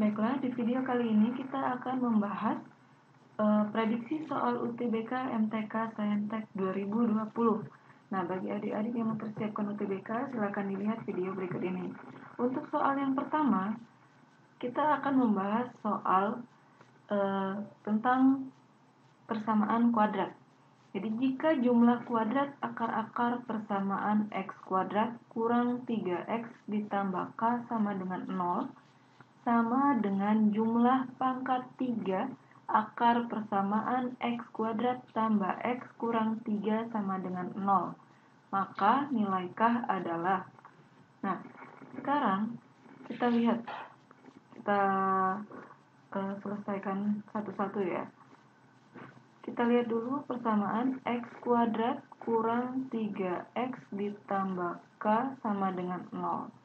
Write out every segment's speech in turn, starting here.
Baiklah, di video kali ini kita akan membahas prediksi soal UTBK MTK Saintek 2020. Nah, bagi adik-adik yang mempersiapkan UTBK, silakan dilihat video berikut ini. Untuk soal yang pertama, kita akan membahas soal tentang persamaan kuadrat. Jadi, jika jumlah kuadrat akar-akar persamaan x kuadrat kurang 3x ditambah k sama dengan 0, sama dengan jumlah pangkat 3 akar persamaan x kuadrat tambah x kurang 3 sama dengan 0. Maka nilai k adalah. Nah, sekarang kita lihat. Kita selesaikan satu-satu ya. Kita lihat dulu persamaan x kuadrat kurang 3x ditambah k sama dengan 0.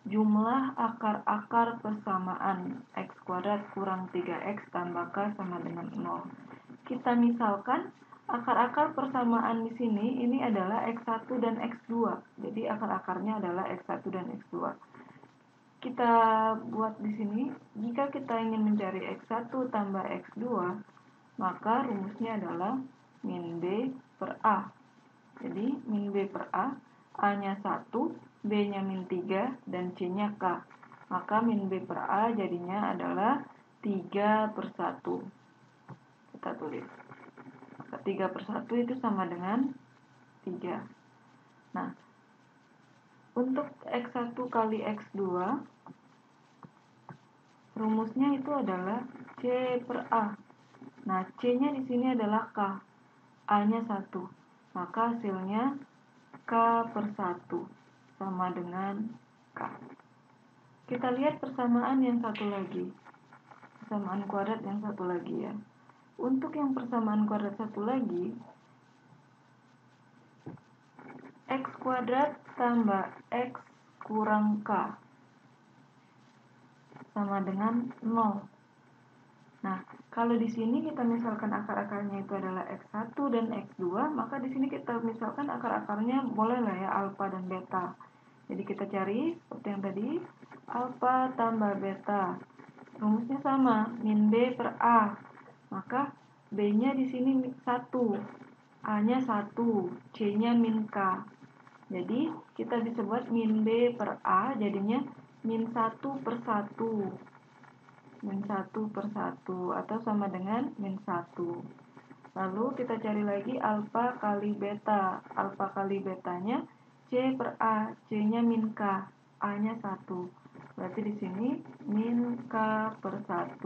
Jumlah akar-akar persamaan x kuadrat kurang 3x tambah k sama dengan 0. Kita misalkan akar-akar persamaan di sini ini adalah x1 dan x2. Jadi akar-akarnya adalah x1 dan x2. Kita buat di sini, jika kita ingin mencari x1 tambah x2, maka rumusnya adalah min b per a. Jadi min b per a, a-nya 1, b-nya min 3, dan c-nya k. Maka min b per a jadinya adalah 3 per 1. Kita tulis. Maka 3 per 1 itu sama dengan 3. Nah, untuk x1 kali x2, rumusnya itu adalah c per a. Nah, c-nya di sini adalah k. A-nya 1. Maka hasilnya k per 1 sama dengan k. Kita lihat persamaan yang satu lagi. Persamaan kuadrat yang satu lagi ya. Untuk yang persamaan kuadrat satu lagi, x kuadrat tambah x kurang k sama dengan 0. Nah, kalau di sini kita misalkan akar-akarnya itu adalah x1 dan x2, maka di sini kita misalkan akar-akarnya bolehlah ya alfa dan beta. Jadi kita cari seperti yang tadi, alfa tambah beta. Rumusnya sama, min b per a. Maka b-nya di sini 1, a-nya 1, c-nya min k. Jadi kita bisa buat min b per a jadinya min 1 per 1. Min 1 per 1 atau sama dengan min 1. Lalu kita cari lagi alfa kali beta. Alfa kali betanya c per a, c-nya min k, a-nya 1. Berarti di sini min k per 1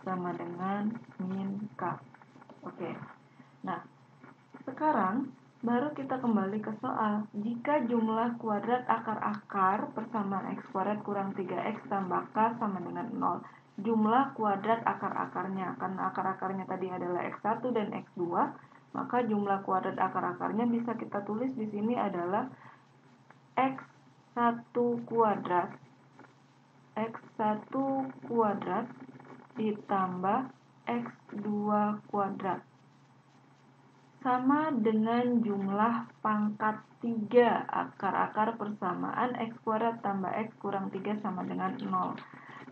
sama dengan min k. Oke. Nah, sekarang baru kita kembali ke soal. Jika jumlah kuadrat akar-akar persamaan x kuadrat kurang 3x tambah k sama dengan 0. Jumlah kuadrat akar-akarnya, karena akar-akarnya tadi adalah x1 dan x2, maka jumlah kuadrat akar-akarnya bisa kita tulis di sini adalah x1 kuadrat ditambah x2 kuadrat sama dengan jumlah pangkat 3 akar-akar persamaan x kuadrat tambah x kurang 3 sama dengan 0.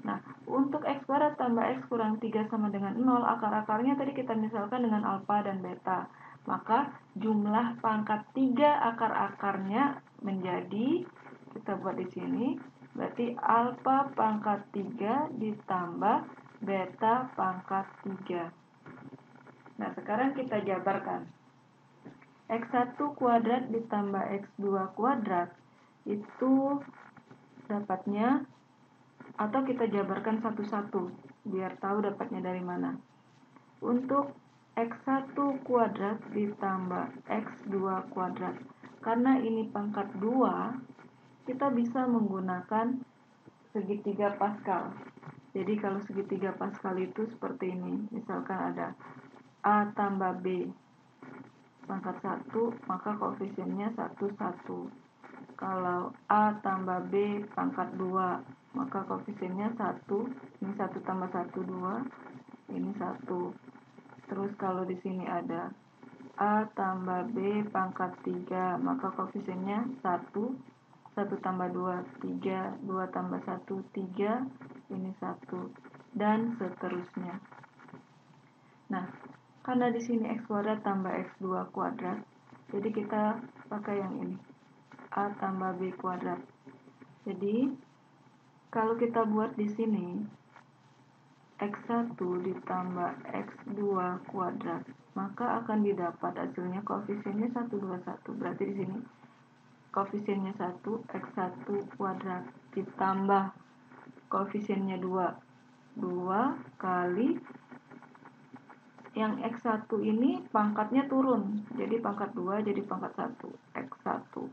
Nah, untuk x kuadrat tambah x kurang 3 sama dengan 0, akar-akarnya tadi kita misalkan dengan alfa dan beta. Maka jumlah pangkat 3 akar-akarnya menjadi, kita buat di sini, berarti alfa pangkat 3 ditambah beta pangkat 3. Nah, sekarang kita jabarkan. x1 kuadrat ditambah x2 kuadrat itu dapatnya, atau kita jabarkan satu-satu biar tahu dapatnya dari mana. Untuk x1 kuadrat ditambah x2 kuadrat, karena ini pangkat 2, kita bisa menggunakan segitiga Pascal. Jadi kalau segitiga Pascal itu seperti ini. Misalkan ada a tambah b pangkat 1, maka koefisiennya 1, 1. Kalau a tambah b pangkat 2, maka koefisiennya 1. Ini 1 tambah 1, 2. Ini 1. Terus kalau di sini ada a tambah b pangkat 3, maka koefisiennya 1. 1 tambah 2, 3. 2 tambah 1, 3. ini 1, dan seterusnya. Nah, karena di sini x kuadrat tambah x2 kuadrat, jadi kita pakai yang ini, a tambah b kuadrat. Jadi, kalau kita buat di sini, x1 ditambah x2 kuadrat, maka akan didapat hasilnya koefisiennya 121. Berarti di sini koefisiennya 1, x1 kuadrat ditambah koefisiennya 2 kali yang x1 ini pangkatnya turun, jadi pangkat 2 jadi pangkat 1, x1.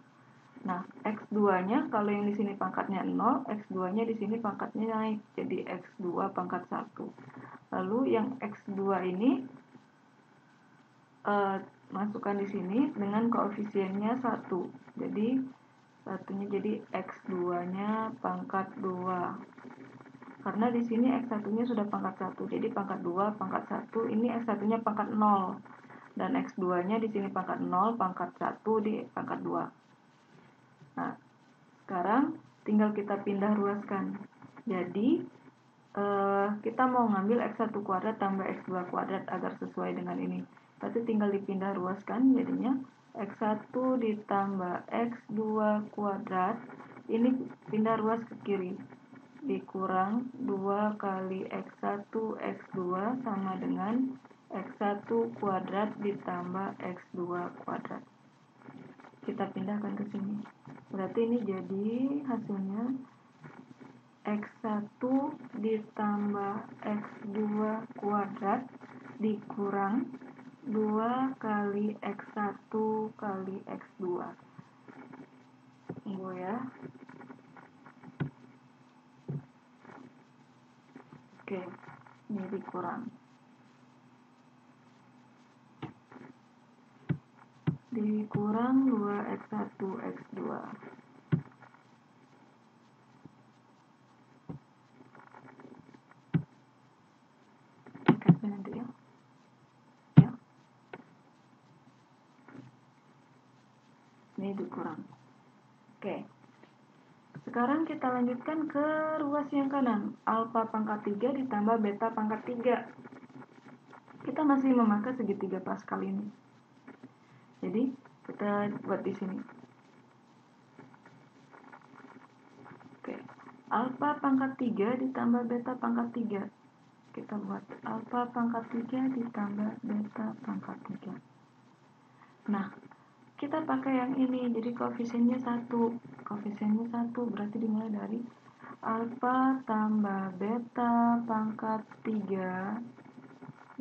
Nah, x2-nya kalau yang di sini pangkatnya 0, x2-nya di sini pangkatnya naik jadi x2 pangkat 1. Lalu yang x2 ini masukkan di sini dengan koefisiennya 1. Jadi satunya jadi x2-nya pangkat 2. Karena di sini x1-nya sudah pangkat 1, jadi pangkat 2 pangkat 1, ini x1-nya pangkat 0. Dan x2-nya di sini pangkat 0, pangkat 1 di pangkat 2. Nah, sekarang tinggal kita pindah ruaskan. Jadi, kita mau ngambil x1 kuadrat tambah x2 kuadrat agar sesuai dengan ini. Berarti tinggal dipindah ruaskan, jadinya x1 ditambah x2 kuadrat, ini pindah ruas ke kiri. Dikurang 2 kali x1 x2 sama dengan x1 kuadrat ditambah x2 kuadrat. Kita pindahkan ke sini. Berarti ini jadi hasilnya x1 ditambah x2 kuadrat dikurang 2 kali x1 kali x2. Tunggu ya. Oke, ini dikurang 2x1 x2. Kasih nanti ya. Ini dikurang. Oke. Sekarang kita lanjutkan ke ruas yang kanan. Alfa pangkat 3 ditambah beta pangkat 3. Kita masih memakai segitiga Pascal ini. Jadi, kita buat di sini. Oke. Alfa pangkat 3 ditambah beta pangkat 3. Kita buat alfa pangkat 3 ditambah beta pangkat 3. Nah, kita pakai yang ini, jadi koefisiennya 1. Koefisiennya 1 berarti dimulai dari alfa tambah beta pangkat 3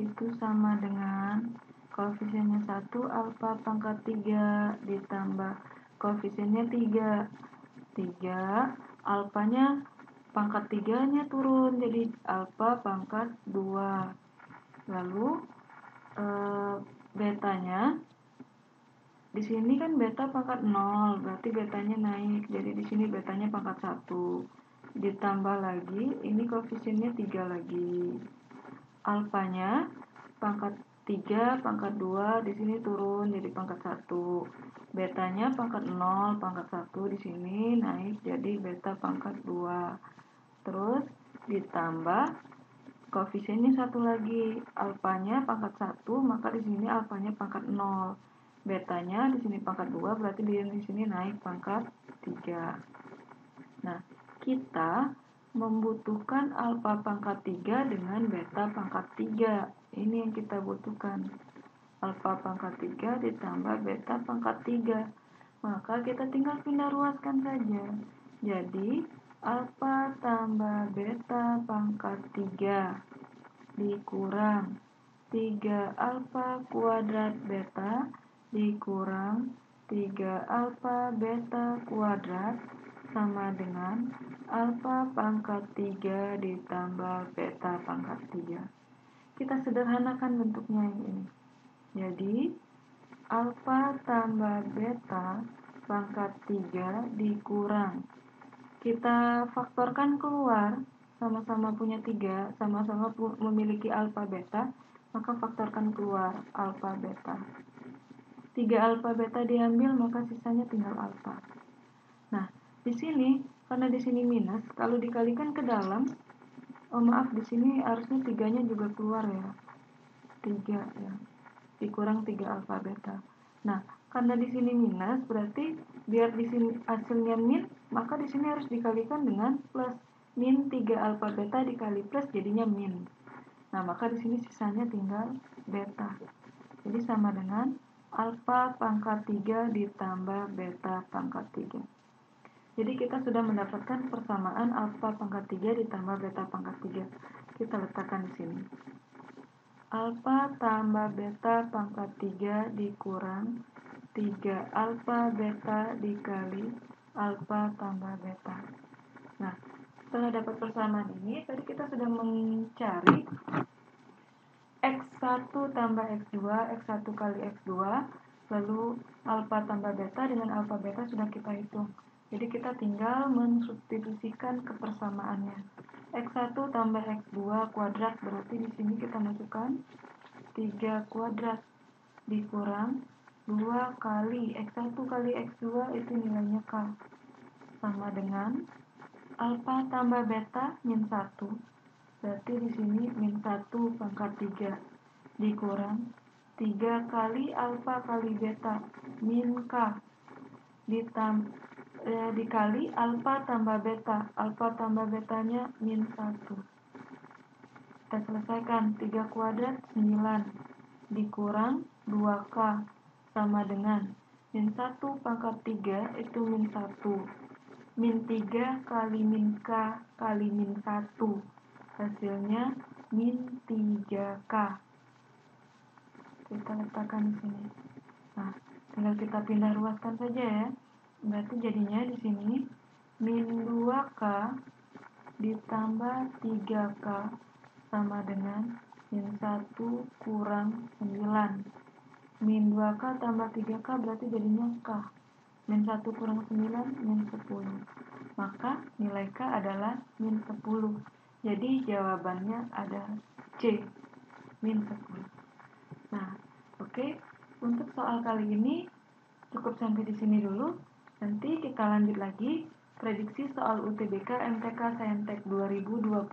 itu sama dengan koefisiennya 1 alfa pangkat 3 ditambah koefisiennya 3. 3, alfanya pangkat 3-nya turun jadi alfa pangkat 2. Lalu betanya di sini kan beta pangkat 0, berarti betanya naik. Jadi di sini betanya pangkat 1. Ditambah lagi, ini koefisiennya 3 lagi. Alfanya pangkat 3, pangkat 2 di sini turun jadi pangkat 1. Betanya pangkat 0, pangkat 1 di sini naik jadi beta pangkat 2. Terus ditambah koefisiennya 1 lagi. Alfanya pangkat 1, maka di sini alfanya pangkat 0. Betanya di sini pangkat 2, berarti di sini naik pangkat 3. Nah, kita membutuhkan alfa pangkat 3 dengan beta pangkat 3. Ini yang kita butuhkan. Alfa pangkat 3 ditambah beta pangkat 3. Maka kita tinggal pindah ruaskan saja. Jadi, alfa tambah beta pangkat 3 dikurang 3 alfa kuadrat beta dikurang 3 alfa beta kuadrat sama dengan alfa pangkat 3 ditambah beta pangkat 3. Kita sederhanakan bentuknya yang ini. Jadi, alfa tambah beta pangkat 3 dikurang. Kita faktorkan keluar, sama-sama punya 3, sama-sama memiliki alfa beta, maka faktorkan keluar alfa beta. 3 alfa beta diambil, maka sisanya tinggal alfa. Nah, di sini karena di sini minus, kalau dikalikan ke dalam Oh maaf, di sini harusnya 3-nya juga keluar ya. 3 ya. Dikurang 3 alfa beta. Nah, karena di sini minus, berarti biar di sini hasilnya min, maka di sini harus dikalikan dengan plus. Min 3 alfa beta dikali plus jadinya min. Nah, maka di sini sisanya tinggal beta. Jadi sama dengan alfa pangkat 3 ditambah beta pangkat 3. Jadi kita sudah mendapatkan persamaan alfa pangkat 3 ditambah beta pangkat 3. Kita letakkan di sini. Alfa tambah beta pangkat 3 dikurang 3 alfa beta dikali alfa tambah beta. Nah, setelah dapat persamaan ini, tadi kita sudah mencari X1 tambah X2, X1 kali X2, lalu alfa tambah beta dengan alfa beta sudah kita hitung. Jadi kita tinggal mensubstitusikan ke persamaannya. X1 tambah X2 kuadrat, berarti di sini kita masukkan 3 kuadrat dikurang 2 kali X1 kali X2 itu nilainya K, sama dengan alfa tambah beta min 1. Berarti di sini min 1 pangkat 3 dikurang 3 kali alfa kali beta min K dikali alfa tambah beta. Alfa tambah betanya min 1. Kita selesaikan. 3 kuadrat 9 dikurang 2K sama dengan min 1 pangkat 3 itu min 1. Min 3 kali min K kali min 1. Hasilnya min 3K. Kita letakkan di sini. Nah, tinggal kita pindah ruaskan saja ya. Berarti jadinya di sini min 2K ditambah 3K sama dengan min 1 kurang 9. Min 2K tambah 3K berarti jadinya K. Min 1 kurang 9 min 10. Maka nilai K adalah min 10. Jadi jawabannya ada C, min 10. Nah, oke. Untuk soal kali ini cukup sampai di sini dulu. Nanti kita lanjut lagi prediksi soal UTBK MTK Saintek 2020.